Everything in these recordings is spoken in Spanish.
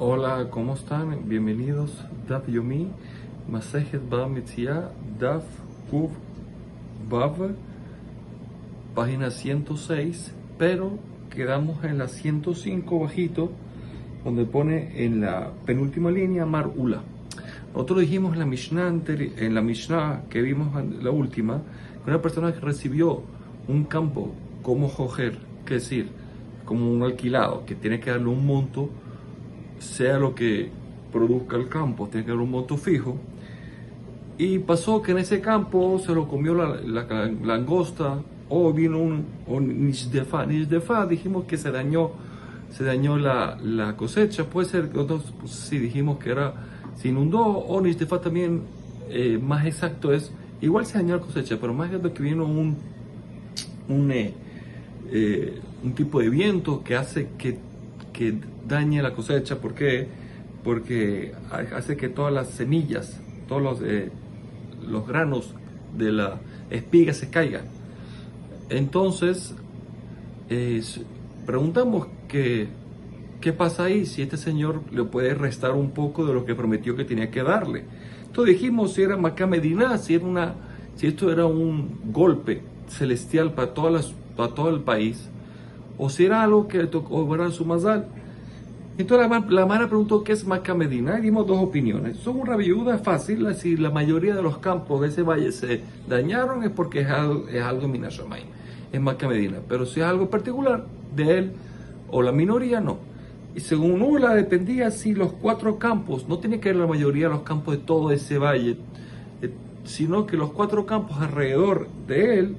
Hola, ¿cómo están? Bienvenidos. Daf Yomi, Masejet Ba Metzia, Daf Kuv Vav, página 106, pero quedamos en la 105 bajito, donde pone en la penúltima línea Mar Ula. Nosotros dijimos en la Mishnah que vimos la última, que una persona que recibió un campo como jojer, que es decir, como un alquilado, que tiene que darle un monto, sea lo que produzca el campo, tiene que haber un monto fijo. Y pasó que en ese campo se lo comió la langosta, o vino un nishdefa. Nishdefa, dijimos que se dañó la cosecha. Puede ser que otros, pues, si dijimos que se inundó, o nishdefa también, más exacto es, igual se dañó la cosecha, pero más exacto que vino un, un tipo de viento que hace que dañe la cosecha. ¿Por qué? Porque hace que todas las semillas, todos los granos de la espiga se caigan. Entonces, preguntamos qué pasa ahí, si este señor le puede restar un poco de lo que prometió que tenía que darle. Entonces dijimos si era Macá Medina, si esto era un golpe celestial para todo el país, o si era algo que le tocó ver su mazal. Entonces la Mara preguntó qué es Macá Medina y dimos dos opiniones. Son una viuda fácil, si la mayoría de los campos de ese valle se dañaron es porque es algo Minashamayim, es Macá Medina. Pero si es algo particular de él o la minoría, no. Y según Ula dependía si los 4 campos, no tiene que ver la mayoría de los campos de todo ese valle, sino que los 4 campos alrededor de él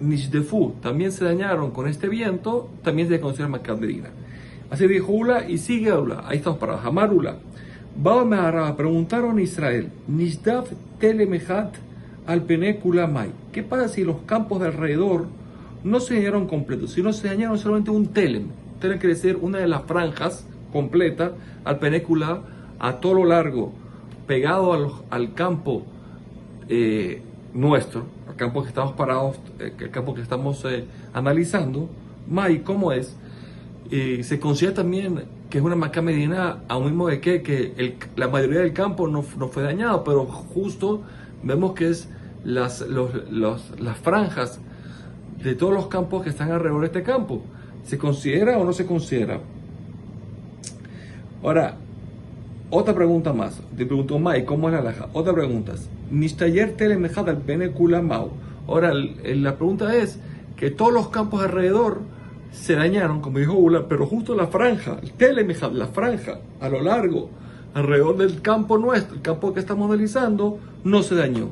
Nishdefu, también se dañaron con este viento, también se considera Macá Medina. Así dijo Ula y sigue Ula. Ahí estamos parados. Hamar Ula. Preguntaron a Israel, Nishdaf telemechat al penecula mai. ¿Qué pasa si los campos de alrededor no se dañaron completos, sino se dañaron solamente un telem? Telem quiere decir una de las franjas completa al penecula, a todo lo largo, pegado al campo nuestro, el campo que estamos parados, el campo que estamos analizando, Mai, ¿cómo es? Se considera también que es una Macá Medina, aún mismo de que la mayoría del campo no fue dañado, pero justo vemos que es las franjas de todos los campos que están alrededor de este campo. ¿Se considera o no se considera? Ahora, otra pregunta más. Te pregunto, Mai, ¿cómo es la alhaja? Otra pregunta. Nishtayer telemejad al pene kulamau. Ahora, la pregunta es que todos los campos alrededor se dañaron, como dijo Ula, pero justo la franja, el telemejad, la franja, a lo largo, alrededor del campo nuestro, el campo que estamos analizando, no se dañó.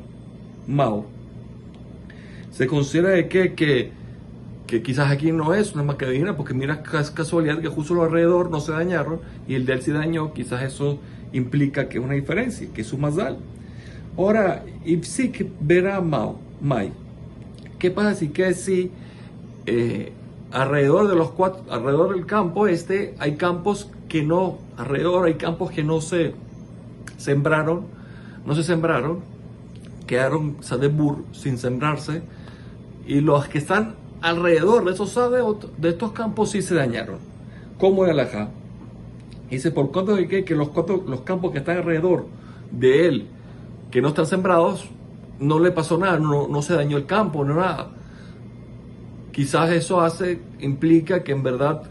Mau. Se considera de que quizás aquí no es una Macá Medina, porque mira, casualidad que justo los alrededor no se dañaron y el de él se dañó. Quizás eso implica que es una diferencia, que es un mazal. Ahora, Ipsik verá Mai. ¿Qué pasa si alrededor de alrededor del campo hay campos que no, alrededor hay campos que no se sembraron, quedaron sadebur sin sembrarse, y los que están alrededor de de estos campos sí se dañaron? ¿Cómo es la alhaja? Dice, por cuanto de que los campos que están alrededor de él, que no están sembrados, no le pasó nada, no se dañó el campo, no nada. Quizás eso implica que en verdad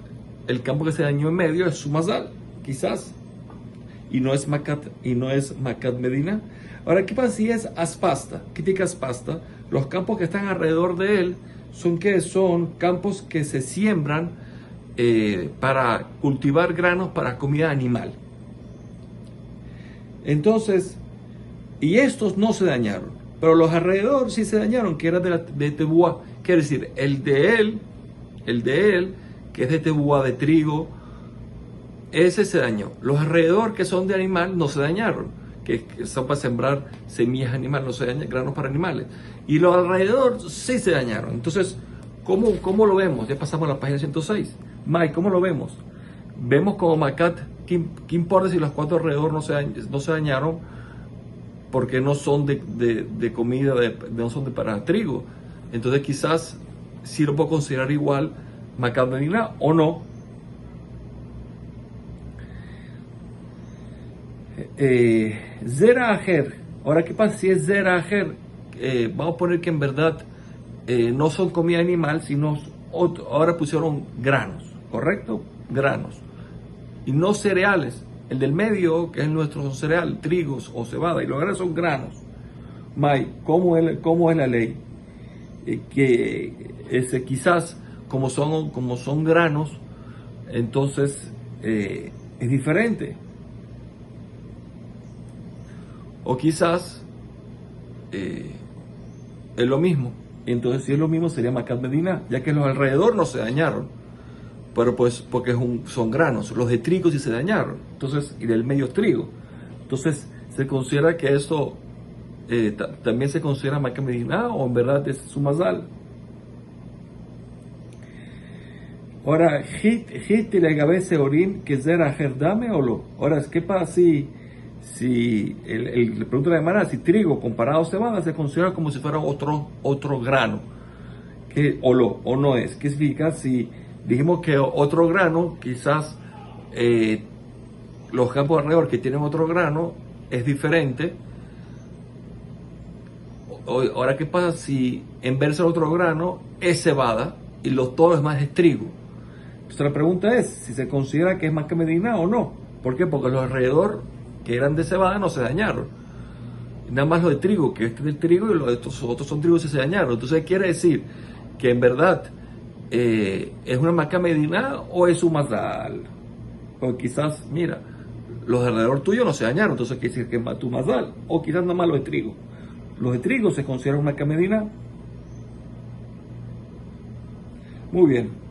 el campo que se dañó en medio es su mazal, quizás, y no es Macá Medina. Ahora, ¿qué pasa si es aspasta? ¿Qué tica aspasta? Los campos que están alrededor de él son campos que se siembran para cultivar granos para comida animal. Entonces, y estos no se dañaron, pero los alrededor sí se dañaron, que era de Tebuá. Quiere decir, el de él, que es de Tebuá, de trigo, ese se dañó. Los alrededor, que son de animal, no se dañaron, que son para sembrar semillas animales, no se dañan, granos para animales. Y los alrededor sí se dañaron. Entonces, ¿cómo lo vemos? Ya pasamos a la página 106. Mike, ¿cómo lo vemos? Vemos como Macat, ¿qué importa si los 4 alrededor no se dañaron? Porque no son de comida, no son para trigo. Entonces quizás sí lo puedo considerar igual Macá Medina o no. Zera Ajer. Ahora, ¿qué pasa si es Zera Ajer? Vamos a poner que en verdad no son comida animal, sino ahora pusieron granos, ¿correcto? Granos. Y no cereales. El del medio, que es nuestro cereal, trigos o cebada, y los granos son granos. May, ¿cómo es la ley? Quizás como son granos, entonces es diferente. O quizás es lo mismo. Entonces, si es lo mismo, sería Macat Medina, ya que los alrededor no se dañaron. Pero pues, porque son granos. Los de trigo sí se dañaron. Entonces, y del medio es trigo. Entonces, se considera que eso también se considera Macat Medina, o en verdad es su mazal. Ahora, hit le gabese orin que zera dame o lo. Ahora, ¿qué pasa si le pregunta la hermana si trigo comparado a cebada se considera como si fuera otro grano? O no es. ¿Qué significa? Si dijimos que otro grano, quizás los campos alrededor que tienen otro grano es diferente. Ahora, ¿qué pasa si en vez de ser otro grano es cebada y todo es más es trigo? Entonces la pregunta es si se considera que es más que Medina o no. ¿Por qué? Porque los alrededor que eran de cebada no se dañaron. Nada más lo de trigo, que este es del trigo y los de estos otros son trigos y se dañaron. Entonces quiere decir que en verdad es una marca Medina o es un mazal. O quizás, mira, los de alrededor tuyo no se dañaron, entonces quiere decir que es tu mazal. O quizás nada más los de trigo. Los de trigo se consideran una marca Medina. Muy bien.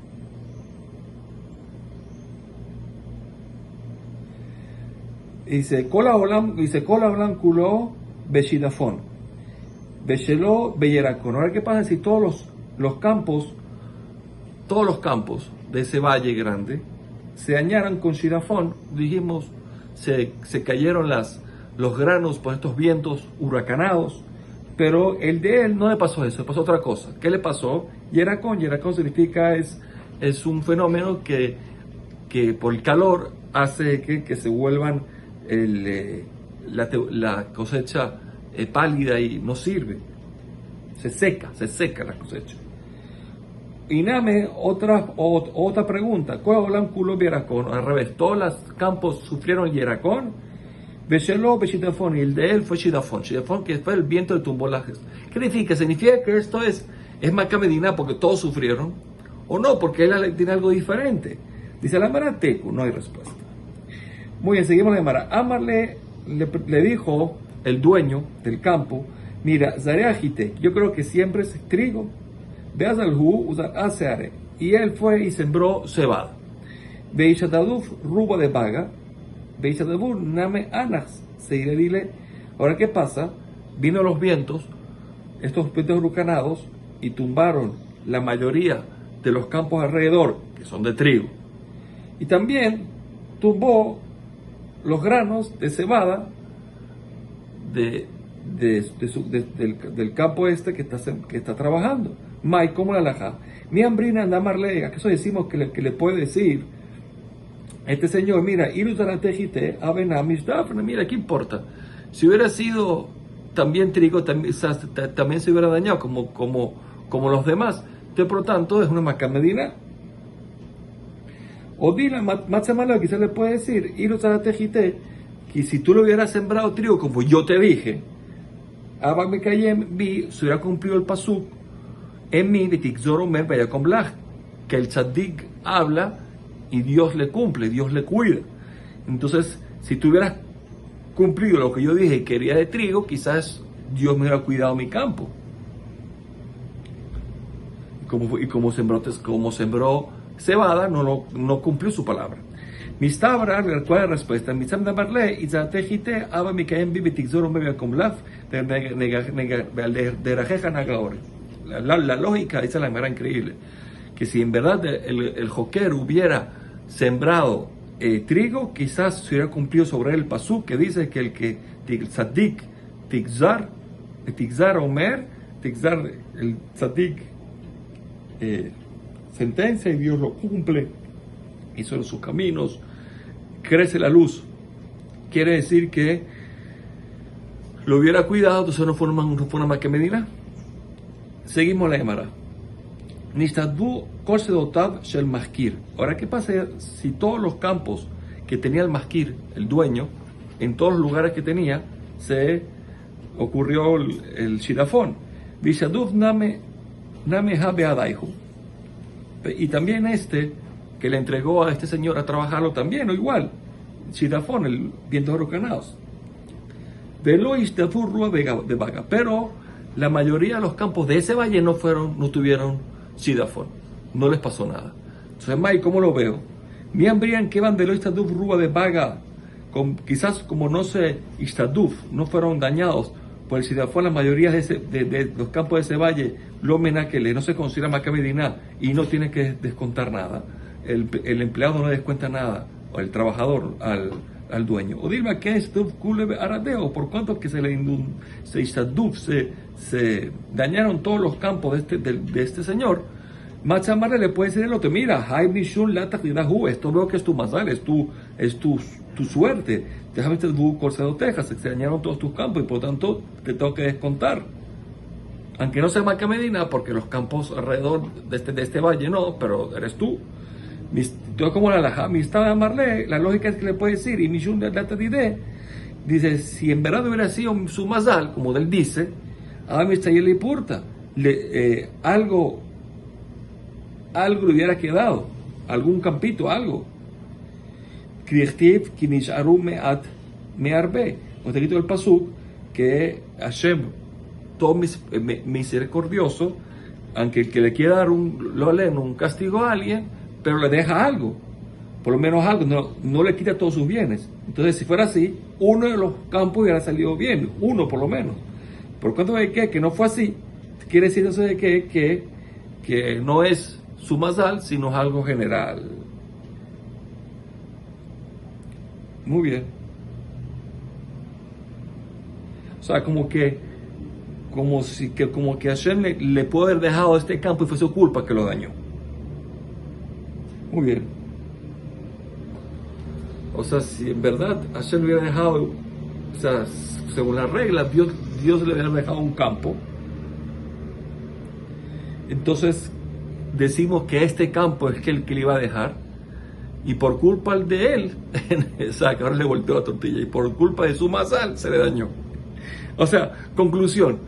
Dice, cola olam culo beshidafón, beshelo beyeracón. Ahora, ¿qué pasa si todos los campos de ese valle grande se dañaran con shidafón? Dijimos, se cayeron los granos por estos vientos huracanados, pero el de él no le pasó eso, le pasó otra cosa. ¿Qué le pasó? Yeracón significa es un fenómeno que por el calor hace que se vuelvan la cosecha pálida y no sirve, se seca la cosecha. Y name otra pregunta, ¿cuál hablan culo yeracón? Al revés, todos los campos sufrieron yeracón, Beshelo beshidafón, y el de él fue shidafón que fue el viento del tumbolaje. ¿Qué significa? ¿Significa que esto es Maca Medina porque todos sufrieron? ¿O no? Porque él tiene algo diferente. Dice la Maratecu, no hay respuesta. Muy bien, seguimos la Gemara. Amarle le dijo el dueño del campo, mira, Zareajite, yo creo que siempre es trigo, veas al hu, usar aseare, y él fue y sembró cebada. Beishataduf, rubo de vaga, Beishataduf, name anas, se iré dile. Ahora, ¿qué pasa? Vino los vientos, estos vientos huracanados, y tumbaron la mayoría de los campos alrededor, que son de trigo. Y también tumbó los granos de cebada del campo este que está trabajando. Mai, ¿cómo la alhaja? Mi hambrina anda marlega, que eso decimos que le puede decir este señor, mira, mira, ¿qué importa? Si hubiera sido también trigo, también se hubiera dañado como los demás. Por lo tanto, es una Maca Medina. O dile, Matzamala, quizás le puede decir, que si tú lo hubieras sembrado trigo, como yo te dije, se hubiera cumplido el pasuk en mí, que el tzaddik habla y Dios le cumple, Dios le cuida. Entonces, si tú hubieras cumplido lo que yo dije y quería de trigo, quizás Dios me hubiera cuidado mi campo. Y como sembró cebada, no cumplió su palabra. Mistabra, ¿cuál es la respuesta? Misam damarle, y zatejite, aba mikaem bibitikzoro mebiakomlaf, de rajeja nagaore. La lógica, esa es la manera increíble, que si en verdad el joker hubiera sembrado trigo, quizás se hubiera cumplido sobre él el pasú que dice que el que tzadik, tikzar omer, tikzar el tzadik sentencia y Dios lo cumple, y sobre sus caminos crece la luz. quiere decir que lo hubiera cuidado, entonces no fue una Maca Medina. Seguimos la Gemara. Nistadbu kol sedotav shel maskir. Ahora, ¿qué pasa si todos los campos que tenía el maskir, el dueño, en todos los lugares que tenía, se ocurrió el shirafón? Vishaduf name habe adaihu. Y también que le entregó a este señor a trabajarlo también, o igual, shirafón, el vientos huracanados. Velo istafur rúa de vaga. Pero la mayoría de los campos de ese valle no tuvieron shirafón. No les pasó nada. Entonces, May, ¿cómo lo veo? Mi ambrían que van de lo istaduf rúa de vaga. Quizás como no se istaduf, no fueron dañados por el shirafón, la mayoría de los campos de ese valle, lo menakele, no se considera Maca Medina y no tiene que descontar nada. El empleado no descuenta nada, o el trabajador al dueño. O dime que es aradeo, por cuanto que se dañaron todos los campos de este señor. Machamarre le puede decir el otro: mira, esto veo que es tu mazal, es tu suerte. Déjame este Tejas, se dañaron todos tus campos y por lo tanto te tengo que descontar. Aunque no sea Maca Medina, porque los campos alrededor de este valle no, pero eres tú. Yo como la lógica es que le puede decir, y Mishun de dice, si en verdad hubiera sido su mazal, como él dice, a mi le importa, algo le hubiera quedado, algún campito, algo. Kriechtiv kinisharu meat mearbe. Está escrito el pasuk que Hashem, todo misericordioso, aunque el que le quiera dar un castigo a alguien, pero le deja algo, por lo menos algo, no le quita todos sus bienes. Entonces, si fuera así, uno de los campos hubiera salido bien, uno por lo menos. Por cuanto de que no fue así, quiere decir eso de que no es su mazal, sino es algo general. Muy bien. O sea, como que Hashem le puede haber dejado este campo y fue su culpa que lo dañó. Muy bien. O sea, si en verdad Hashem le hubiera dejado, o sea, según las reglas, Dios le hubiera dejado un campo, entonces decimos que este campo es el que le iba a dejar, y por culpa de él, o sea, que ahora le volteó la tortilla, y por culpa de su mazal se le dañó. O sea, conclusión,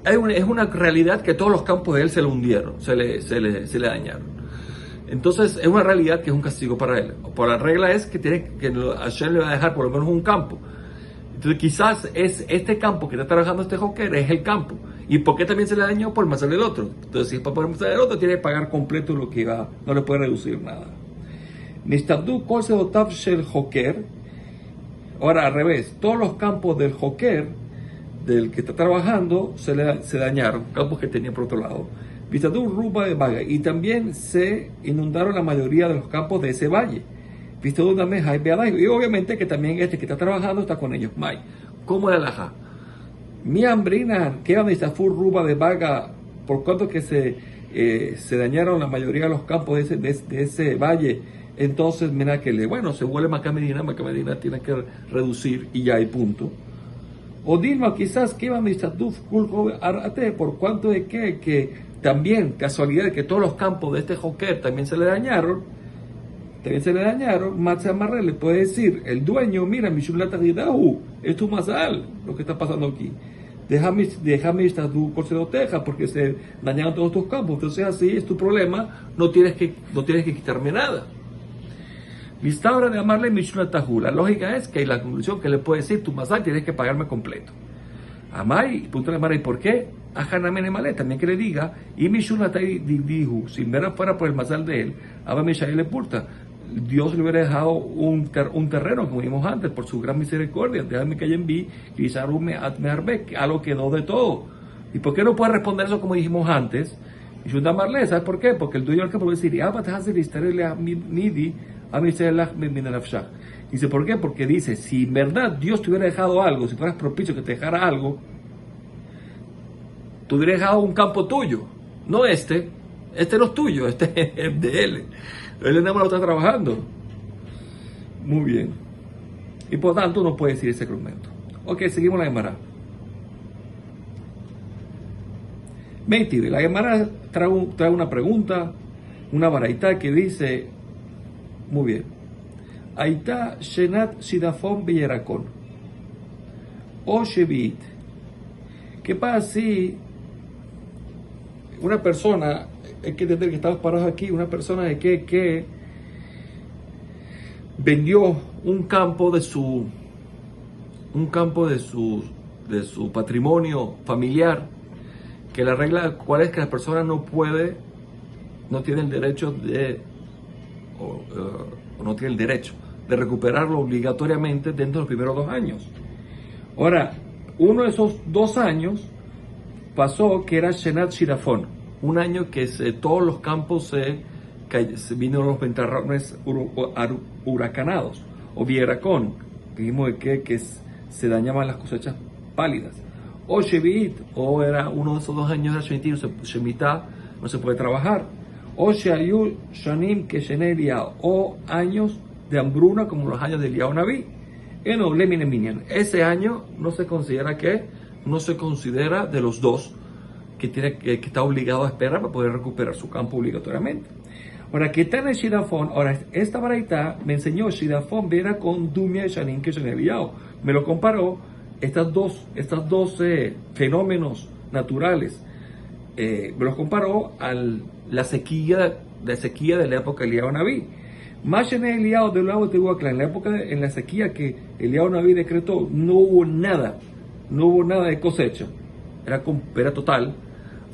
es una realidad que todos los campos de él se le hundieron, se le dañaron. Entonces es una realidad que es un castigo para él. Por la regla es que Hashem le va a dejar por lo menos un campo. Entonces quizás es este campo que está trabajando este joker, es el campo. ¿Y por qué también se le dañó? Por el mazal del otro. Entonces si es para el mazal del otro, tiene que pagar completo lo que va, no le puede reducir nada. Nistabdu kol sedotav shel joker. Ahora al revés, todos los campos del joker, del que está trabajando, se dañaron, campos que tenía por otro lado. Vistadur Ruba de Vaga, y también se inundaron la mayoría de los campos de ese valle. Vistadur Dameja y obviamente que también este que está trabajando está con ellos. May, ¿cómo la laja? Mi hambrina, que van a Ruba de Vaga, por cuanto que se dañaron la mayoría de los campos de ese valle. Entonces, mira que se vuelve Maca Medina tiene que reducir y ya hay punto. O Dilma, quizás que van a Arate, por cuanto de que también, casualidad de que todos los campos de este joker también se le dañaron, Matzamarre le puede decir, el dueño, mira, Mishulata Hidahu, es tu mazal, lo que está pasando aquí. Déjame estar tu corcedoteja porque se dañaron todos tus campos. Entonces así es tu problema, no tienes que quitarme nada. Vistabra de amarle Mishulatahu. La lógica es que la conclusión que le puede decir, tu mazal tienes que pagarme completo. Amai, punto de Amai, ¿por qué? Ajanamene Malé, también que le diga, y Mishulatai dijo, si en fuera por el mazal de él, Abba Mishael le pulta. Dios le hubiera dejado un terreno, como vimos antes, por su gran misericordia. Déjame que envíe, Kisarume Atmearbek, algo quedó de todo. ¿Y por qué no puede responder eso como dijimos antes? Y Shundamarle, ¿sabes por qué? Porque el dueño del campo puede decir, Abba te hace nidi, a dice, ¿por qué? Porque dice, si en verdad Dios te hubiera dejado algo, si fueras propicio que te dejara algo, te hubiera dejado un campo tuyo, no este no es tuyo, este es de él nada más lo está trabajando. Muy bien. y por tanto no puede decir ese argumento. Ok, seguimos la Gemara. Mentira, la Gemara trae una pregunta, una baraita que dice, muy bien, Aita Shenat Shidafon Beyerakon, o Shevit. ¿Qué pasa si una persona, hay que entender que estamos parados aquí, una persona de que vendió un campo de su patrimonio familiar, que la regla cuál es que la persona no tiene el derecho o no tiene el derecho de recuperarlo obligatoriamente dentro de los primeros 2 años. Ahora, uno de esos 2 años pasó que era Shenat Shirafon, un año que todos los campos se vinieron los ventarrones huracanados, o vieracón, dijimos que se dañaban las cosechas pálidas, o Shevit, o era uno de esos 2 años de Shemitah, no se puede trabajar, o Sheayu Shanim que Shenelia, o años de hambruna como los años de Eliyahu Naví. Ese año no se considera de los 2 que está obligado a esperar para poder recuperar su campo obligatoriamente. Ahora, ¿qué tal el Shidafón? Ahora, esta baraita me enseñó Shidafón vera con Dumia y Shanim que Eliyahu. Me lo comparó estas dos fenómenos naturales. Me los comparó a la sequía de la época de Eliyahu Naví. Más en el Eliyahu de nuevo te digo, en la sequía que Eliyahu Naví decretó, no hubo nada de cosecha, era total.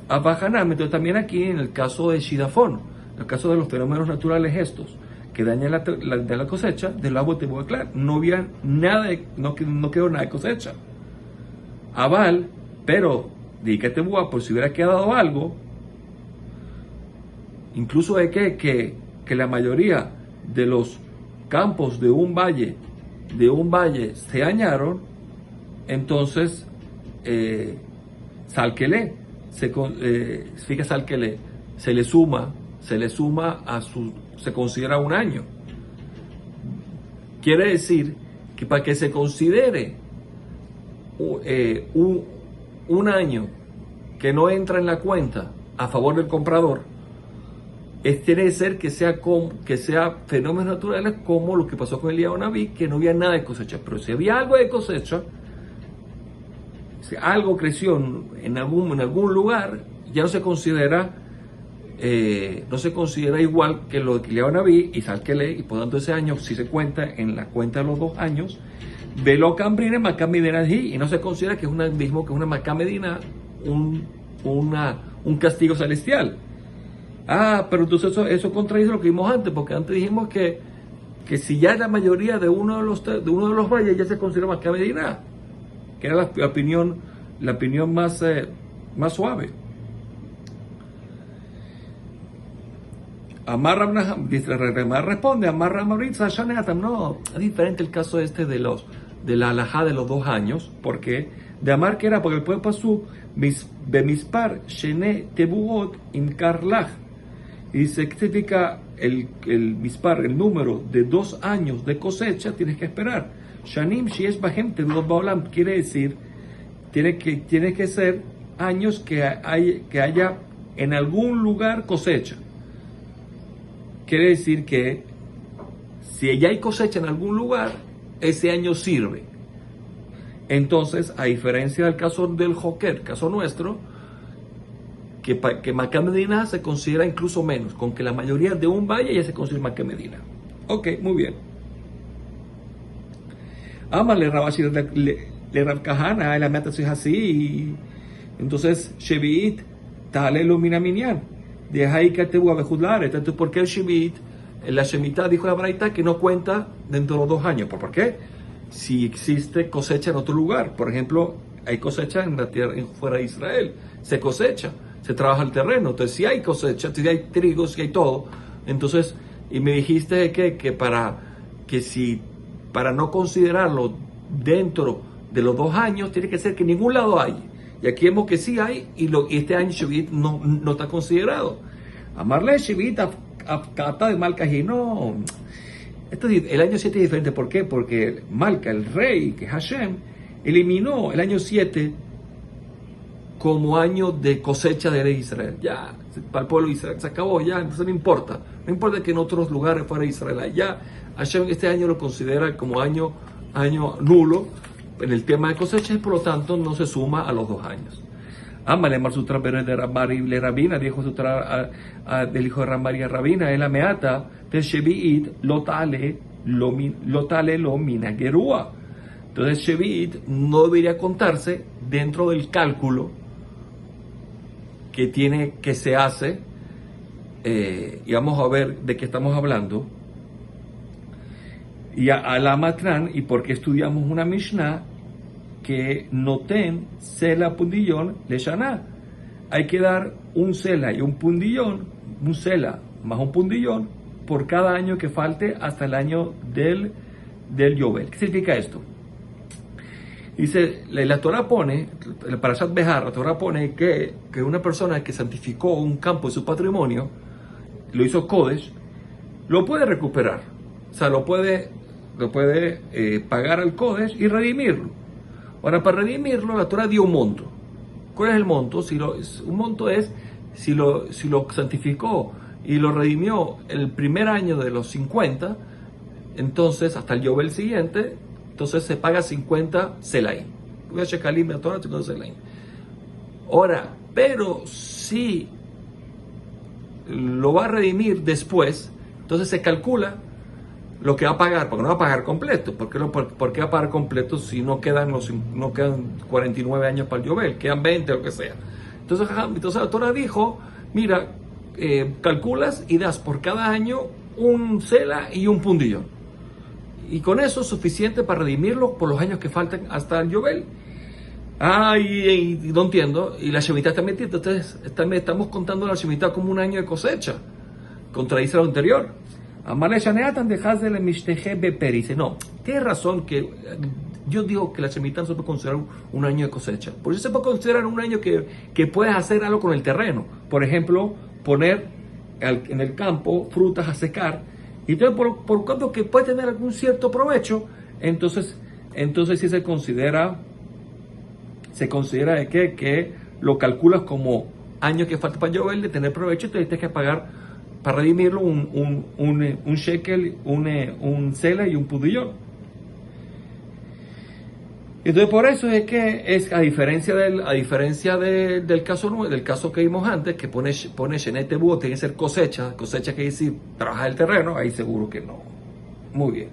Abajanam, entonces también aquí en el caso de Shidafón, en el caso de los fenómenos naturales estos, que dañan la cosecha, del agua te voy a aclarar, no había nada, no quedó nada de cosecha. Aval, pero, di que te voy a, por si hubiera quedado algo, incluso de que la mayoría de los campos de un valle se dañaron, entonces Salkelé, fíjate Salkelé, se le suma se considera un año. Quiere decir que para que se considere un año que no entra en la cuenta a favor del comprador, tiene que ser que sea fenómenos naturales como lo que pasó con Eliyahu Naví, que no había nada de cosecha. Pero si había algo de cosecha, si algo creció en algún lugar, ya no se considera igual que lo de Eliyahu Naví y Salkelé, y por tanto ese año sí se cuenta en la cuenta de los 2 años. Velo Cambrine Macamedina y no se considera que es mismo que una Macamedina, un castigo celestial. Pero entonces eso contradice lo que vimos antes, porque antes dijimos que si ya la mayoría de uno de los valles ya se considera Macamedina, que era la opinión más suave. Amar responde, Amar Ramaritza Shaneatam, no, es diferente el caso de la alajá de los 2 años, porque de Amar que era, porque el pueblo pasó Bemispar Shene Tebuot Imkarlach, y se significa el mispar, el número de 2 años de cosecha, tienes que esperar. Shanim Shiesh Bahem Tebuot Baolam, quiere decir, tiene que ser años que haya en algún lugar cosecha. Quiere decir que si ya hay cosecha en algún lugar, ese año sirve. Entonces, a diferencia del caso del Joker, caso nuestro, que Macamedina se considera incluso menos, con que la mayoría de un valle ya se considera Macamedina. Ok, muy bien. Amale Rabashi le Rabkahana, la meta es así. Entonces, Shevit, Tale Lumina Minyan. De ahí que te voy a bejudlar. Entonces, ¿por qué el Shevit, la Shemitah, dijo la Braita que no cuenta dentro de los 2 años? ¿Por qué? Si existe cosecha en otro lugar, por ejemplo, hay cosecha en la tierra fuera de Israel, se cosecha, se trabaja el terreno. Entonces, si hay cosecha, si hay trigo, si hay todo, entonces, y me dijiste que para no considerarlo dentro de los 2 años, tiene que ser que en ningún lado hay. Y aquí vemos que sí hay, y este año Shevit no está considerado. Amarle Shevit Afkata de Malkaji, no. El año 7 es diferente. ¿Por qué? Porque Malca, el rey, que es Hashem, eliminó el año 7 como año de cosecha de Israel. Ya, para el pueblo de Israel se acabó, ya, entonces no importa. No importa que en otros lugares fuera Israel. Ya, Hashem este año lo considera como año nulo en el tema de cosecha y por lo tanto no se suma a los 2 años. Amale Marsutra de Ramari le Rabina, dijo Sutra del hijo de Ramari a Rabina, el ameata de Shevi'it lotale lo minagerua. Entonces Shevi'it no debería contarse dentro del cálculo que se hace, y vamos a ver de qué estamos hablando. Y a la Matran, y porque estudiamos una Mishnah que noten sela pundillón le shaná. Hay que dar un sela y un pundillón, un sela más un pundillón por cada año que falte hasta el año del Yovel. ¿Qué significa esto? Dice, la Torah pone, el Parashat Behar, la Torah pone que una persona que santificó un campo de su patrimonio, lo hizo Kodesh, lo puede recuperar. O sea, lo puede pagar al Kodesh y redimirlo. Ahora, para redimirlo, la Torah dio un monto. ¿Cuál es el monto? Un monto es si lo santificó y lo redimió el primer año de los 50, entonces hasta el Yovel siguiente, entonces se paga 50 selaim. Voy a checar la Torah, 50 selaim. Ahora, pero si lo va a redimir después, entonces se calcula lo que va a pagar, porque no va a pagar completo. ¿Por qué va a pagar completo si no quedan 49 años para el Yovel? Quedan 20 o lo que sea. Entonces la Torah dijo, mira, calculas y das por cada año un sela y un pundillón. Y con eso es suficiente para redimirlo por los años que faltan hasta el Yovel. Y no entiendo. Y la Shemitah también entiende. Entonces estamos contando la Shemitah como un año de cosecha. Contradice lo anterior. Dice, no, tienes razón que yo digo que la Shemitah no se puede considerar un año de cosecha. Por eso se puede considerar un año que puedes hacer algo con el terreno. Por ejemplo, poner en el campo frutas a secar. Y entonces por cuanto que puede tener algún cierto provecho, entonces sí se considera de que lo calculas como años que falta para Yovel de tener provecho, entonces tienes que pagar para redimirlo un shekel, un sela y un pudillón. Entonces por eso es que a diferencia del caso que vimos antes, que pone Shenet Tebuot, tiene que ser cosecha que decir trabajar el terreno, ahí seguro que no. Muy bien.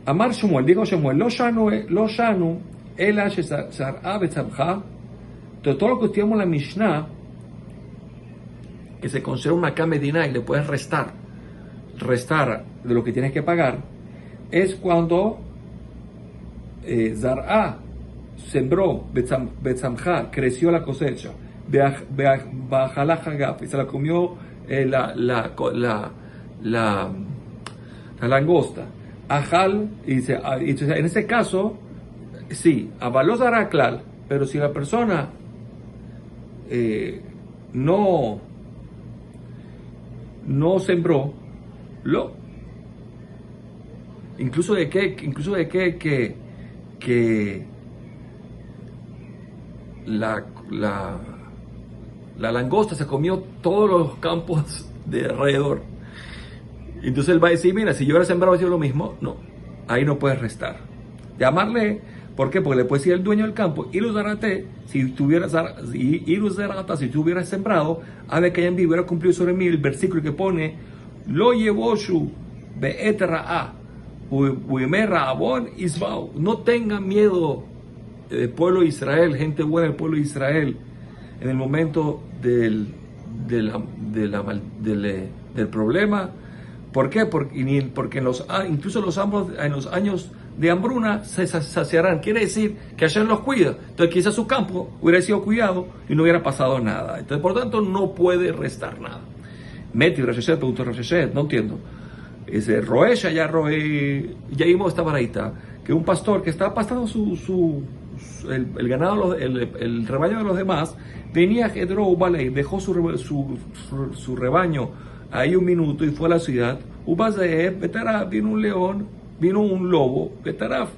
Amar Shmuel, dijo Shmuel, lo shanu, el shezar'a betzamcha. Entonces todo lo que estudiamos en la Mishnah, que se considera una kamedina y le puedes restar de lo que tienes que pagar, es cuando Zar'a sembró, Betzamcha, creció la cosecha, Bajalá Hagaf, y se la comió la langosta. Ajal, y en ese caso, sí, avaló Zar'a klal, pero si la persona no sembró, incluso de que la langosta se comió todos los campos de alrededor. Entonces él va a decir, mira, si yo hubiera sembrado lo mismo, no, ahí no puedes restar. Llamarle, ¿por qué? Porque le puede decir el dueño del campo, si tú hubieras sembrado, a ver que hayan hubiera cumplido sobre mí el versículo que pone, lo llevoshu be'et ra'a u'yemei ra'avon isbau. No tengan miedo del pueblo de Israel, gente buena del pueblo de Israel, en el momento del problema. ¿Por qué? Porque incluso en los años de hambruna se saciarán. Quiere decir que Hashem los cuida. Entonces quizás su campo hubiera sido cuidado y no hubiera pasado nada. Entonces, por lo tanto, no puede restar nada. Meti, Rasheshet, preguntó Rasheshet, no entiendo. Ese Roesha, ya vimos esta baraita, que un pastor que estaba pastando su el ganado, el rebaño de los demás, venía Jedro Ubalei, dejó su rebaño ahí un minuto y fue a la ciudad. Ubazeeb, Betaraf, vino un león, vino un lobo, Betaraf.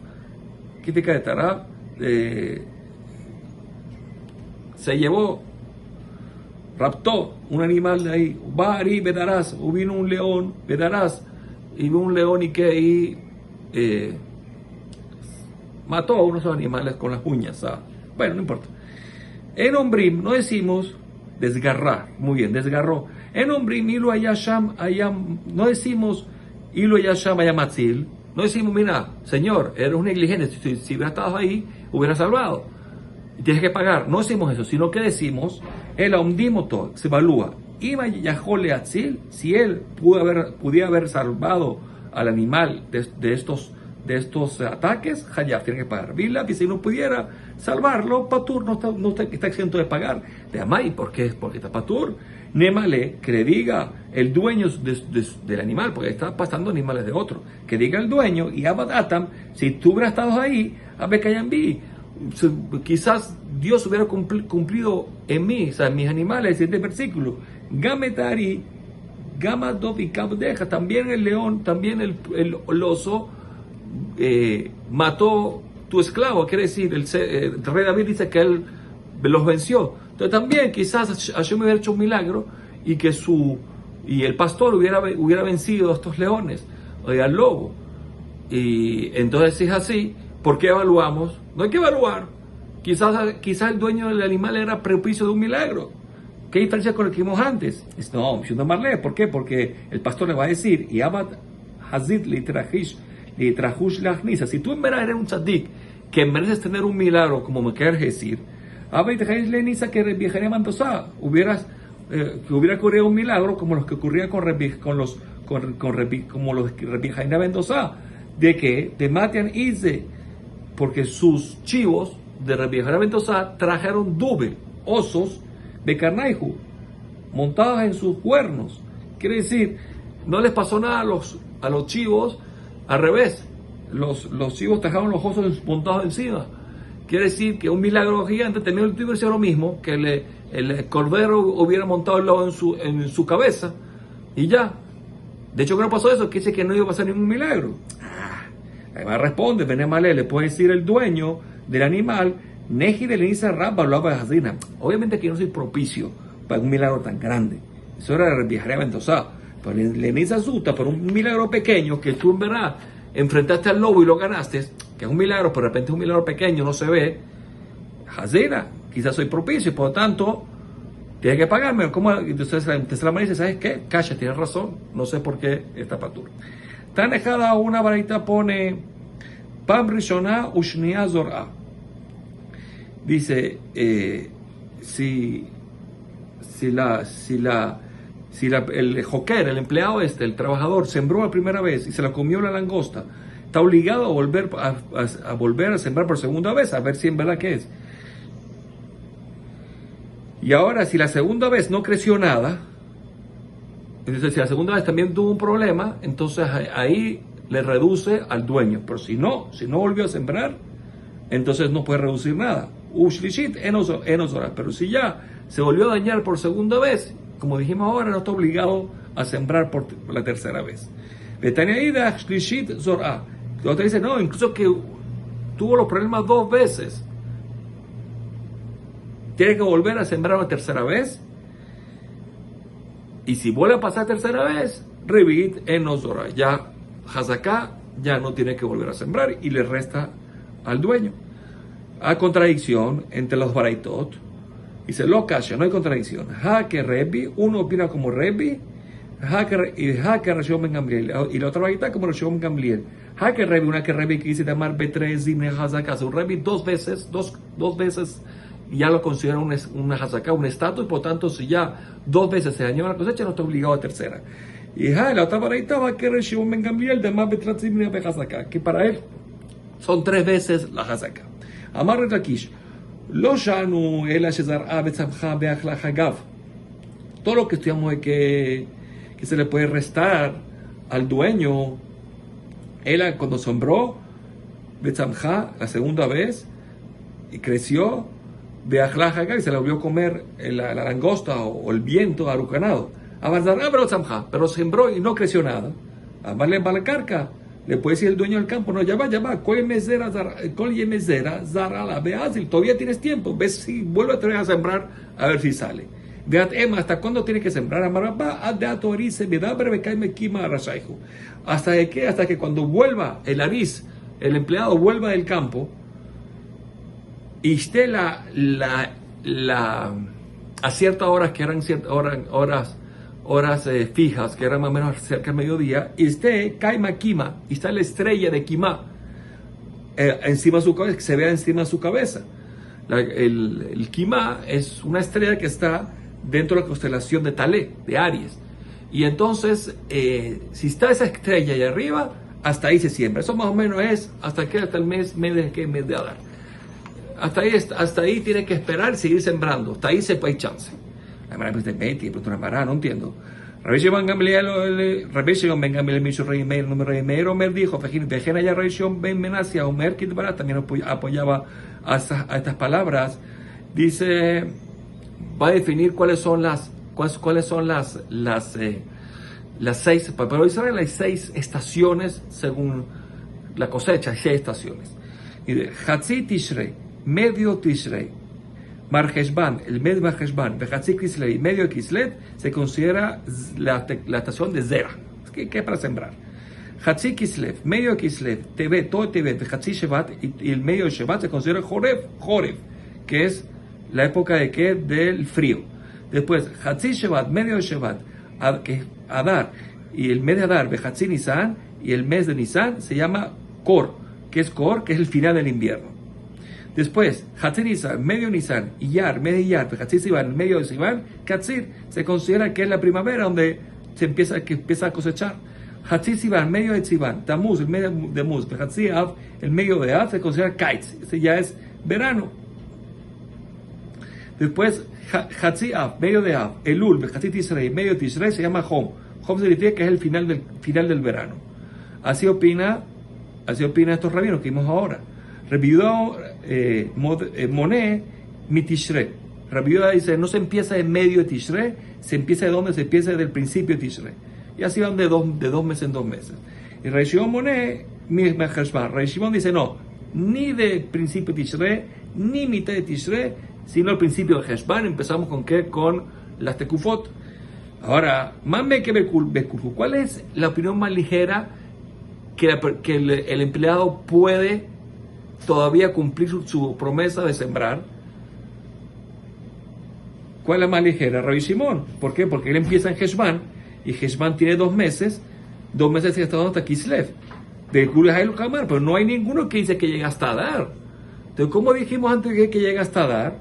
¿Qué te cae Betaraf? Se llevó, raptó un animal de ahí. Bari, Betarás, vino un león, Betarás, y vino un león y que ahí mató a unos animales con las uñas. Bueno, no importa. En Ombrim no decimos desgarrar, muy bien, desgarró. En Ombrim, Ilu Ayasham, no decimos Ilu Ayasham Ayamatzil, no decimos, mira, señor, eres un negligente, si hubieras estado ahí, hubieras salvado, y tienes que pagar. No decimos eso, sino que decimos, el Omdimoto se evalúa, Ima Yahole Atzil, si él pudiera haber salvado al animal de estos ataques, Hayaf tiene que pagar. Vila, y si no pudiera salvarlo, Patur no está exento de pagar. De Amay, ¿por qué? Porque está Patur. Nemale, que le diga el dueño del animal, porque está pasando animales de otro, que diga el dueño, y Abad Atam, si tú hubieras estado ahí, Abekayambi, quizás Dios hubiera cumplido en mí, o sea, en mis animales, este versículo. Gametari, Gamadov y Kabdeja, también el león, también el oso, mató tu esclavo, quiere decir, el rey David dice que él los venció. Entonces también quizás Hashem hubiera hecho un milagro y que el pastor hubiera vencido a estos leones o al lobo. Y entonces si es así, ¿por qué evaluamos? No hay que evaluar. Quizás el dueño del animal era propicio de un milagro. ¿Qué diferencia con lo que vimos antes? No, ¿por qué? Porque el pastor le va a decir, y Abad Hazid Litrahush Lachnisa, si tú en verdad eres un tzadik que mereces tener un milagro, como me quieres decir, que hubiera ocurrido un milagro como los que ocurría con los Rabbi Jaina Mendoza, de que de Matian Ize, porque sus chivos de Rabbi Jaina Mendoza trajeron osos de Carnaihu montados en sus cuernos. Quiere decir, no les pasó nada a los chivos, al revés, los chivos trajeron los osos montados encima. Quiere decir que un milagro gigante también hubiera sido lo mismo, que el cordero hubiera montado el lobo en su cabeza y ya. De hecho, que no pasó eso, que dice que no iba a pasar ningún milagro. Además responde, Benemale, le puede decir el dueño del animal, Neji de Lenisa Rabba lo de Hazina. Obviamente que yo no soy propicio para un milagro tan grande. Eso era de viajar Mendoza. Pero Lenisa Zuta, por un milagro pequeño que tú en verdad enfrentaste al lobo y lo ganaste, que es un milagro, pero de repente es un milagro pequeño, no se ve, Hazina, quizás soy propicio, y por lo tanto, tienes que pagarme. ¿Cómo? Entonces la dice, ¿sabes qué? Kasha, tienes razón, no sé por qué está patur. Tan dejada una varita pone Pam Rishona Ushnia Zor'a. Dice, si el joker, el empleado el trabajador, sembró la primera vez y se la comió la langosta, está obligado a volver a sembrar por segunda vez, a ver si en verdad qué es. Y ahora, si la segunda vez no creció nada, entonces si la segunda vez también tuvo un problema, entonces ahí le reduce al dueño. Pero si no volvió a sembrar, entonces no puede reducir nada. Pero si ya se volvió a dañar por segunda vez, como dijimos ahora, no está obligado a sembrar por la tercera vez. Otra dice, no, incluso que tuvo los problemas 2 veces, tiene que volver a sembrar una tercera vez. Y si vuelve a pasar tercera vez, Revit en Nosora, ya Hazaká ya no tiene que volver a sembrar y le resta al dueño. Hay contradicción entre los baraitot. Dice, lo kasha, no hay contradicción. Que Rebi, uno opina como Rebi, que Rashom Ben Gamliel, y la otra baraita como Rashom Ben Gamliel. Que Rebi, una que Rebi que dice de amar B3 Zine Hazaká. Un Rebi dos veces, ya lo considera una Hazaká, un estatus, y por tanto, si ya 2 veces se dañó la cosecha, no está obligado a tercera. Y la otra baraita va que Rashom Ben Gamliel de amar B3 Zine Hazaká, que para él son 3 veces la Hazaká. Amar Retrakish. Lo shanu el ashezar'a betzamcha beachla hagav. Todo lo que estudiamos es que se le puede restar al dueño. Él cuando sembró betzamcha la segunda vez, y creció de Ajlajaga y se la volvió a comer la langosta o el viento arucanado. Pero sembró y no creció nada. Amarle Balacarca. Le puede decir el dueño del campo, no, ya va, todavía tienes tiempo, ves si vuelve a sembrar, a ver si sale. ¿Hasta cuándo tiene que sembrar? Hasta que cuando vuelva el ariz, el empleado vuelva del campo, y esté a ciertas horas, que eran horas fijas, que eran más o menos cerca del mediodía, y esté Kaima Kima, y está la estrella de Kima encima de su cabeza, que se vea encima de su cabeza. El Kima es una estrella que está dentro de la constelación de Talé, de Aries. Y entonces, si está esa estrella ahí arriba, hasta ahí se siembra. Eso más o menos es hasta el mes de Adar. Hasta ahí tiene que esperar y seguir sembrando. Hasta ahí se hay chance. La manera de Betty, no entiendo. Rabbi Shimon Ben Gamliel, Rey Meir, Omer dijo, Vejena ya Rabbi Shimon Ben Menasia, Omer Kitbarat también apoyaba a estas palabras. Dice, va a definir cuáles son las 6, para Israel hay 6 estaciones según la cosecha, hay 6 estaciones. Y de Hatzi Tishrei, medio Tishrei, Mar Heshvan, el mes de Mar Heshvan, Vejatzi Kislev, medio de Kislev, se considera la estación de Zera, que es para sembrar. Hatzi Kislev, medio de Kislev, Tevet, todo Tevet, Vejatzi Shevat, y el medio de Shevat se considera Jorev, que es la época de ¿qué? Del frío. Después, Hatzi Shevat, medio de Shevat, que es Adar, y el mes de Adar, Vejatzi Nisan, y el mes de Nisan se llama Kor, que es el final del invierno. Después, Hatzi Nisan, medio Nisan, y Yar, medio Yar, Hatzi Sivan, medio de Sivan, Katzir, se considera que es la primavera donde se empieza a cosechar. Hatzi Sivan, medio de Sivan, Tamuz, el medio de Muz, Hatzi Av, el medio de Av, se considera Kaitz, ese ya es verano. Después, Hatzi Av, medio de Av, Elul, Hatzi Tishrei, medio de Tishrei, se llama Hom. Hom significa que es el final del verano. Así opina estos rabinos que vimos ahora. Reviudó Moné mi Tishrei. Reviudó dice, no se empieza en medio de Tishrei, se empieza de donde se empieza del principio de Tishrei. Y así van de 2 meses en 2 meses. Y Rabbi Shimon Moné mi Heshvan. Rabbi Shimon dice, no, ni de principio de Tishrei, ni mitad de Tishrei, sino el principio de Heshvan. Empezamos con ¿qué? Con las Tekufot. Ahora, mame que ¿cuál es la opinión más ligera que el empleado puede todavía cumplir su promesa de sembrar? ¿Cuál es la más ligera? Rabbi Shimon. ¿Por qué? Porque él empieza en Heshvan, y Heshvan tiene 2 meses, 2 meses hasta Kislev, de Kulahai Kamar, pero no hay ninguno que dice que llega hasta Adar. Entonces, ¿cómo dijimos antes que llega hasta Adar?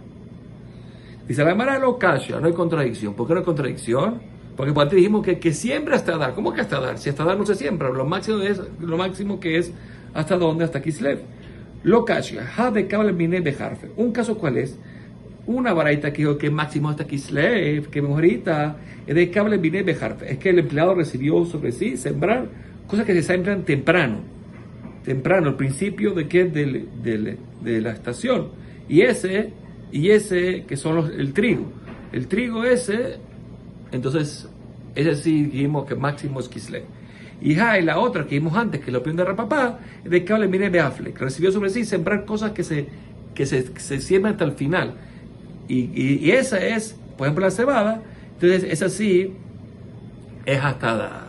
Dice la Mara lo Kasha, no hay contradicción. ¿Por qué no hay contradicción? Porque antes dijimos que siembra hasta Adar. ¿Cómo que hasta Adar? Si hasta Adar no se siembra, lo máximo que es hasta dónde, hasta Kislev. Lo Kasha, ha de Kabel Mine Bejarfe. ¿Un caso cuál es? Una baraita que dijo que máximo hasta Kislev, que mejorita, es de Kabel Mine Bejarfe. Es que el empleado recibió sobre sí sembrar cosas que se siembran temprano, al principio de la estación. Y ese que son el trigo. El trigo ese, entonces, ese sí dijimos que máximo es Kislev. Y la otra que vimos antes, que es la opinión de Rapapá, es de Kable Mine Beafle, que recibió sobre sí sembrar cosas que se siembran hasta el final. Y esa es, por ejemplo, la cebada. Entonces, esa sí es hasta dar.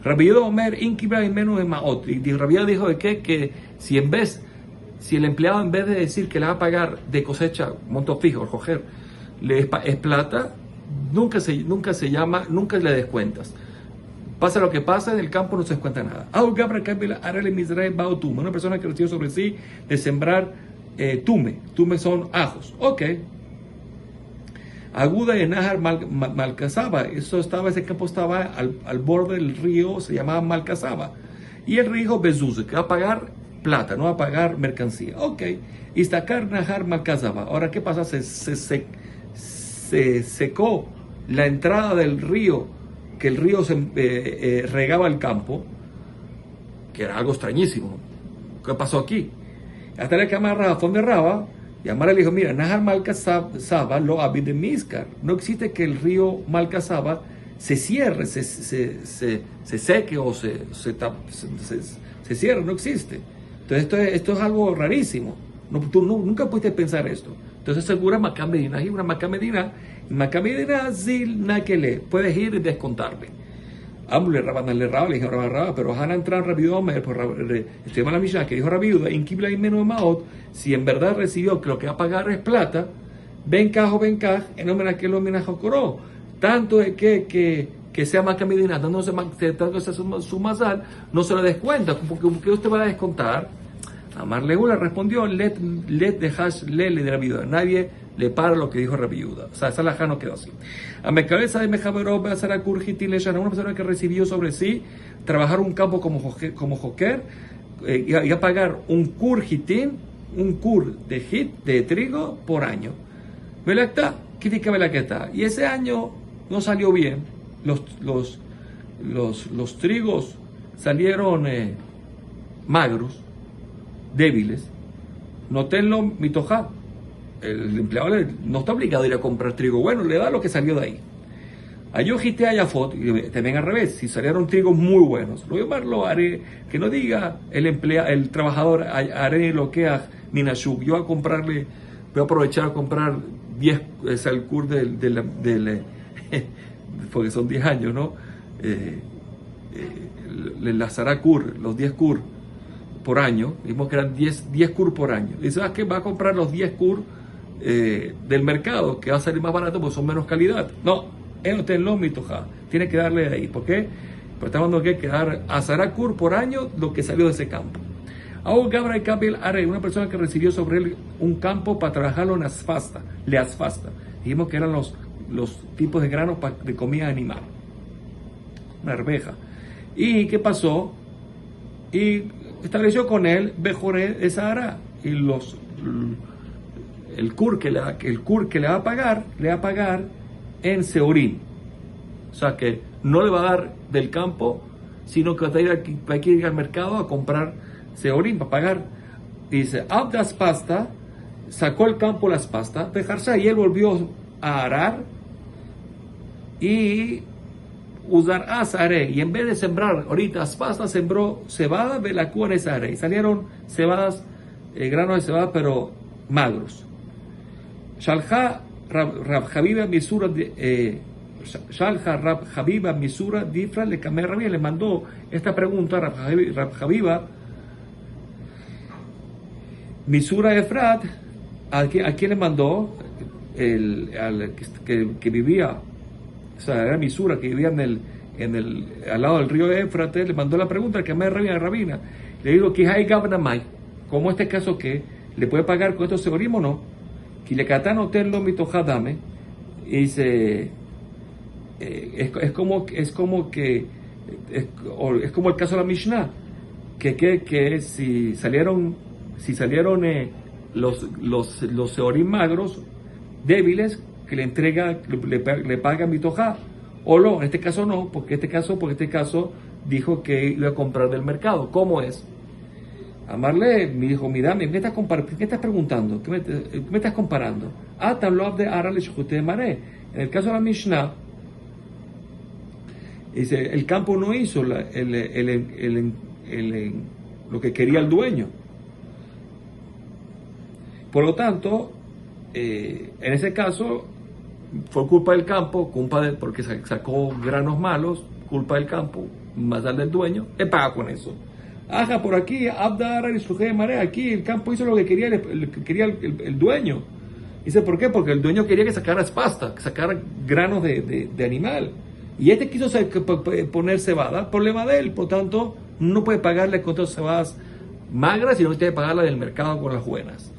Rabbi Omer, Inkibra y menos de Maot. Y Rabbi dijo de que si el empleado, en vez de decir que le va a pagar de cosecha monto fijo, el coger, es plata, nunca le descuentas. Pasa lo que pasa, en el campo no se descuenta nada. Una persona que recibe sobre sí de sembrar tume son ajos. Ok. Aguda de Nahar Malcazaba. Ese campo estaba al borde del río, se llamaba Malcazaba. Y el río Bezuz, que va a pagar plata, no va a pagar mercancía. Ok. Y Istakar Nahar Malcazaba. Ahora, ¿qué pasa? Se secó la entrada del río, que el río regaba el campo, que era algo extrañísimo. ¿Qué pasó aquí? Hasta la cámara Raba, de Raba, Y Amar le dijo, mira, Nahar Malka Saba lo abid de Mizcar. No existe que el río Malka Saba se cierre, se seque o se cierre, no existe. Entonces esto es algo rarísimo. Tú nunca pudiste pensar esto. Entonces segura Macam Medina, y una Macam Medina, Zil Nakele, puedes ir y descontarle. Ambule Rabanale Raba, le dijo Rabba, pero Hana entrar rápido, estoy la Mishnah que dijo Rabiuda, Inkibla y menos Maot, si en verdad recibió que lo que va a pagar es plata, ven cajo, en nombre de aquel hombre tanto es que sea Macam Medina, dándose su masal, no se lo descuenta, porque usted va a descontar. Amar Leula respondió, let de hash lele de Rabiuda. Nadie le para lo que dijo Rabiuda. O sea, esa laja no quedó así. A mi cabeza de Mejaberó, Basara Kurjiti Leshana, una persona que recibió sobre sí trabajar un campo como joker, y a pagar un kurjitín, un kur de hit de trigo por año. ¿Velacta? ¿Qué dice Velacta? Y ese año no salió bien. Los trigos salieron magros, débiles. Notenlo mitojá. El empleado no está obligado a ir a comprar trigo bueno, le da lo que salió de ahí. Ayojite ayafot, y también al revés, si salieron trigos muy buenos, lo haré, que no diga el trabajador, haré lo que a Minashuk, yo voy a aprovechar a comprar 10, es el kur porque son 10 años, ¿no? La Sara kur, los 10 kur por año, vimos que eran 10 kur por año. Dice, que va a comprar los 10 kur del mercado, que va a salir más barato porque son menos calidad. No, él no tiene los mitoja, tiene que darle de ahí. ¿Por qué? Porque estamos dando que dar a Sara kur por año lo que salió de ese campo. Ahora Gabra y Kabil Are, una persona que recibió sobre él un campo para trabajarlo en asfasta, le asfasta. Dijimos que eran los tipos de granos de comida animal, una arveja. ¿Y qué pasó? Y estableció con él Bejoré de Sahara, y el kur que le va a pagar en Seorim. O sea que no le va a dar del campo, sino que va a ir al mercado a comprar Seorim para pagar. Dice, Abdas pasta, sacó el campo las pastas, dejarse, y él volvió a arar y usar asare, y en vez de sembrar ahorita pasta, sembró cebada de la cua en asare, y salieron cebadas, granos de cebada, pero magros. Shalha Rab Habiba Misura Shalha Rab Habiba Misura Difra le camé Rabia, le mandó esta pregunta a Rab Habiba Misura Efrat. ¿A quién le mandó? Que vivía, o sea, era Misura, que vivía al lado del río Éufrates, le mandó la pregunta que me Rabina. Le digo, ¿qué hay Gabnamay? ¿Cómo este caso que le puede pagar con estos segurim o no? Que le catan hotel lo mitojadame, y dice, es como el caso de la Mishnah, que si salieron los seorim magros, débiles, que le paga mitojá, o no, en este caso no, porque este caso dijo que iba a comprar del mercado. ¿Cómo es? Amarle me dijo, mira, ¿qué estás preguntando? ¿Qué me estás comparando? En el caso de la Mishnah, dice, el campo no hizo lo que quería el dueño. Por lo tanto, en ese caso, fue culpa del campo, porque sacó granos malos, culpa del campo, más al del dueño, le paga con eso. Aja, por aquí, Abdara y Suje de Marea, aquí el campo hizo lo que quería el dueño. Dice, ¿por qué? Porque el dueño quería que sacara pasta, que sacara granos de animal. Y este quiso poner cebada, problema de él, por tanto, no puede pagarle con todas cebadas magras, sino que tiene que pagarla del mercado con las buenas.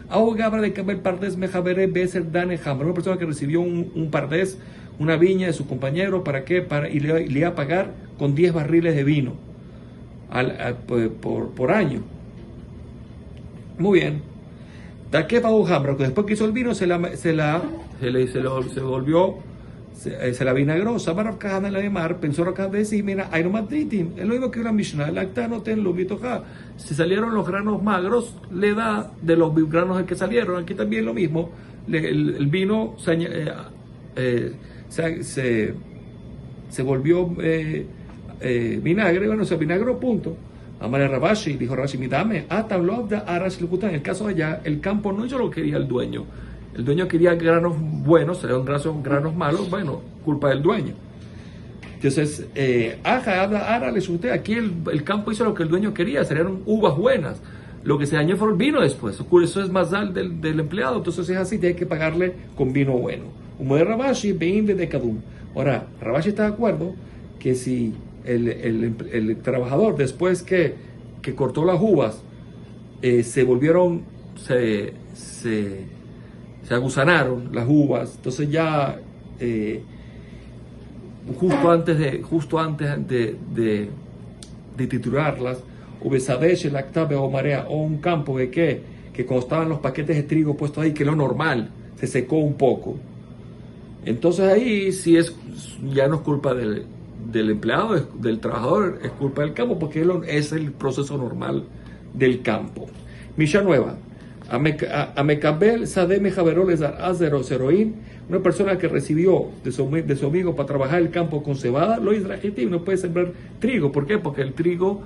Ahogabra de Cabel Pardes Mejabere Beser Dane Hammer, una persona que recibió un pardés, una viña de su compañero, ¿para qué? Y le iba a pagar con 10 barriles de vino por año. Muy bien. ¿Da qué pagó Hamra? Después que hizo el vino se volvió se la vinagró. Sabar Kahana la de Mar, pensó Rav de decir, mira, hay no matritim, es lo mismo que la Mishnah, el acta no ten lo vitoja. Si salieron los granos magros, le da de los granos que salieron. Aquí también lo mismo, el vino se volvió vinagre, bueno, se vinagró, punto. Amare Rabashi, dijo Rabashi, mi dame, en el caso de allá, el campo no yo lo quería el dueño. El dueño quería granos buenos, serían granos malos, bueno, culpa del dueño. Entonces, aquí el campo hizo lo que el dueño quería, serían uvas buenas. Lo que se dañó fue el vino después. Eso es más del empleado, entonces es así, tiene que pagarle con vino bueno. Humo de Rabashi, vein de Kadum. Ahora, Rabashi está de acuerdo que si el trabajador, después que cortó las uvas, se agusanaron las uvas, entonces ya justo antes de triturarlas, Ubesadesh, el Actabe o Marea, o un campo de que cuando estaban los paquetes de trigo puestos ahí, que lo normal, se secó un poco. Entonces ahí sí ya no es culpa del empleado, del trabajador, es culpa del campo, porque es el proceso normal del campo. Misha nueva. Amekabel Sademe Javeroles Azero Zeroín, una persona que recibió de su amigo para trabajar el campo con cebada, lo israelitim, no puede sembrar trigo. ¿Por qué? Porque el trigo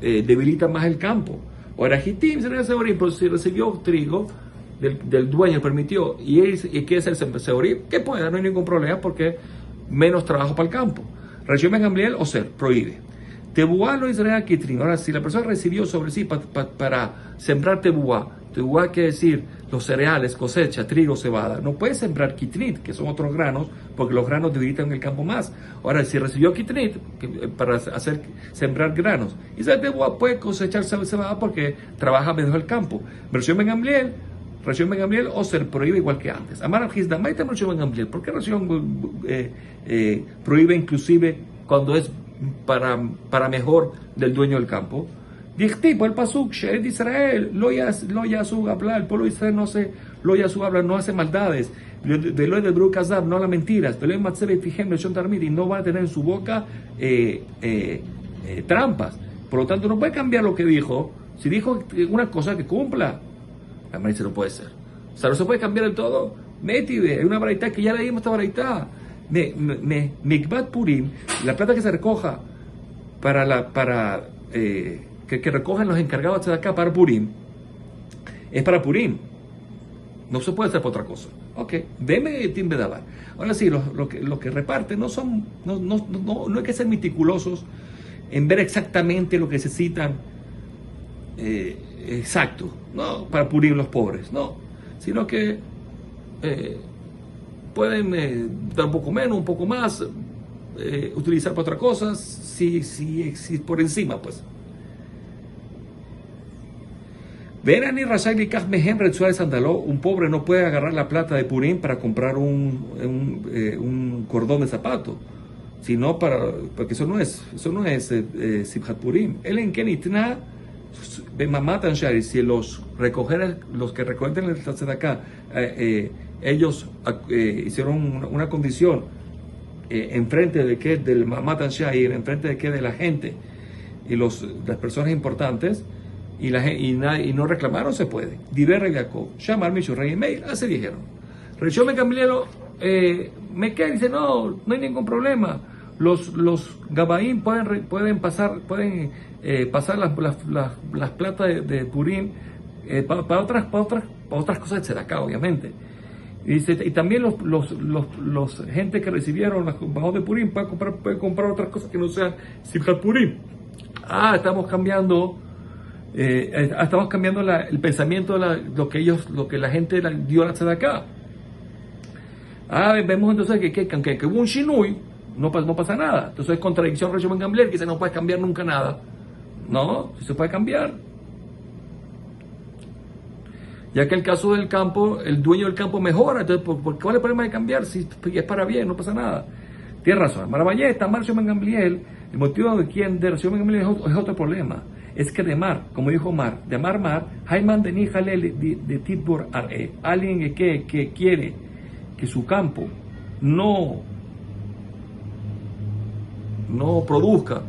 debilita más el campo. Ahora, Hitim sería Seorim, pero si recibió trigo del dueño, permitió, y quiere ser Seorim, que pueda, no hay ningún problema, porque menos trabajo para el campo. Región Gamliel o ser, prohíbe. Tebuá lo Israel Kitrin. Ahora, si la persona recibió sobre sí para sembrar tebuá quiere decir los cereales, cosecha, trigo, cebada, no puede sembrar kitnit, que son otros granos, porque los granos debilitan el campo más. Ahora, si recibió kitnit para sembrar granos, Israel tebuá puede cosechar cebada porque trabaja menos el campo. Versión Ben Gamliel o ser prohíbe igual que antes. Amar Gizdamaita versión Ben Gamliel. ¿Por qué versión prohíbe inclusive cuando es para mejor del dueño del campo? Dichtipo el pasuk, Shered Israel, lo yasug hablar, el pueblo de Israel lo yasug hablar, no hace maldades, velo de Brukazab, no las mentiras, velo en Matzebe Fijem, Leshon Tarmid, y no va a tener en su boca trampas. Por lo tanto, no puede cambiar lo que dijo. Si dijo una cosa, que cumpla. La manera no puede ser. O sea, no se puede cambiar del todo. Métide, hay una baraitá que ya leímos esta baraitá. Mikbat Purim, la plata que se recoja que recojan los encargados de acá para Purim, es para Purim. No se puede hacer por otra cosa. Ok, deme Tim Bedabar. Ahora sí, lo que reparten no hay que ser meticulosos en ver exactamente lo que necesitan exacto, no para Purim los pobres, no, sino que pueden dar un poco menos, un poco más, utilizar para otras cosas, si por encima, pues. Verán y Rashai Likach Mehem Retsuá de Sandaló, un pobre no puede agarrar la plata de Purim para comprar un cordón de zapato, sino porque eso no es Simchat Purim. El en Kenitna Bemamatan Shari, si los que recogen el tzedakah, ellos hicieron una condición enfrente del Mamatan Shari, enfrente de la gente y las personas importantes, y no reclamaron, se puede. Diver Reviaco, llamar Michu Rey Meir, así dijeron. Rechó me Gamlielo, me queda, dice, no hay ningún problema. Los Gabaín pueden pasar las platas de Purim para otras cosas de tzedakah, obviamente. Y dice, y también los gente que recibieron las bajos de Purim pueden comprar otras cosas que no sean Simchat Purim. Estamos cambiando el pensamiento de lo que la gente dio a la tzedakah. Vemos entonces que hubo un shinui, no pasa nada. Entonces es contradicción Recho Ben Gamliel, que no puede cambiar nunca nada. No, se puede cambiar. Ya que el caso del campo, el dueño del campo mejora, entonces ¿cuál es el problema de cambiar? Si es para bien, no pasa nada. Tienes razón. Maravalleta, Marcio Ben Gamliel, el motivo de Recho Ben Gamliel es otro problema. Es que de Mar, como dijo Mar, Jaiman de Nijalel de Titbor Ar'e, alguien que quiere que su campo no produzca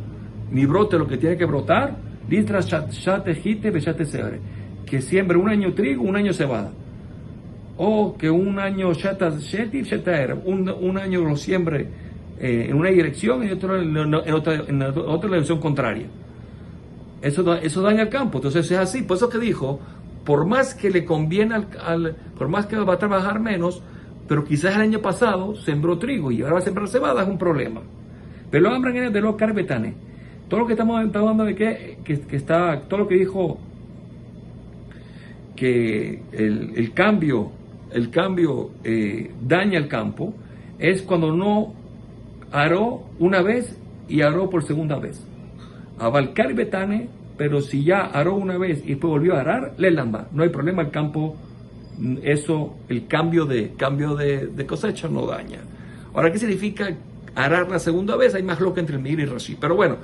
ni brote lo que tiene que brotar, litras shatejite bechate sebre, que siembre un año trigo, un año cebada, o que un año un año lo siembre en una dirección y otro en otra dirección contraria. Eso daña el campo. Entonces es así. Por eso que dijo, por más que le conviene por más que va a trabajar menos, pero quizás el año pasado sembró trigo y ahora va a sembrar cebada, es un problema. Pero lo hablan de los carbetanes. Todo lo que estamos hablando de que está, todo lo que dijo que el cambio daña el campo, es cuando no aró una vez y aró por segunda vez. Abalcar betane, pero si ya aró una vez y después volvió a arar, le lamba. No hay problema, el campo, el cambio de cosecha no daña. Ahora, ¿qué significa arar la segunda vez? Hay más loca entre el Meir y Rashi. Pero bueno,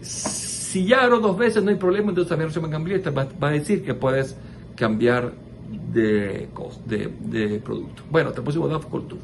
si ya aró 2 veces no hay problema, entonces también Rosh Gamliel va a decir que puedes cambiar de producto. Bueno, te pusimos Daf Kol Tuv.